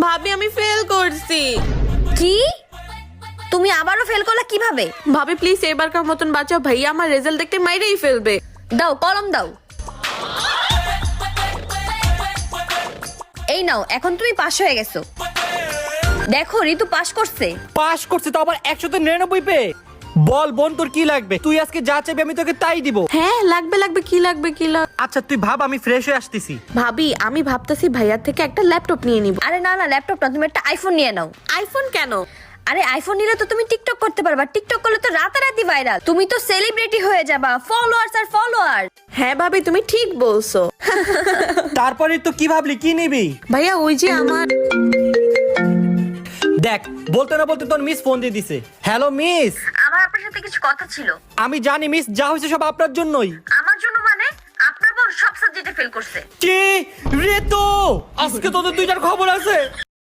ভাবি আমি ফেল করছি। কি? তুমি আবারও ফেল করলে কিভাবে? ভাবি প্লিজ এবারকার মতন বাঁচাও, ভাইয়া আমার রেজাল্ট দেখতে মাইরেই ফেলবে। দাও কলম দাও। এই নাও, এখন তুমি পাস হয়ে গেছো। দেখো ঋতু পাস করছে। পাস করছে তো আবার 199 পেয়ে। বল বোন তোর কি লাগবে? তুই আজকে যা চাইবি আমি তোকে তাই দিব। হ্যাঁ লাগবে লাগবে, কি লাগবে কি লাগবে? আচ্ছা তুই ভাব, আমি ফ্রেশ হয়ে আসতেছি। ভাবি আমি ভাবতেছি ভাইয়ার থেকে একটা ল্যাপটপ নিয়ে নিব। আরে না না, ল্যাপটপ না, তুমি একটা আইফোন নিয়ে নাও। আইফোন কেন? আরে আইফোন নিলে তো তুমি টিকটক করতে পারবা। টিকটক করলে তো রাতারাতি ভাইরাল, তুমি তো সেলিব্রিটি হয়ে যাবা। ফলোয়ার্স আর ফলোয়ার। হ্যাঁ ভাবি তুমি ঠিক বলছো। তারপরে তো কি ভাবলি, কি নিবি? ভাইয়া ওই যে আমার দেখ, বলতে না বলতে তোর মিস ফোন দিয়ে দিছে। হ্যালো মিস, আমার আপনার সাথে কিছু কথা ছিল। আমি জানি মিস, যা হয়েছে সব আপনার জন্যই। আমার জন্য মানে? আপনার বোন সব সাবজেক্টে ফেল করছে। কি রে তো আজকে তোদের দুইটার খবর আছে।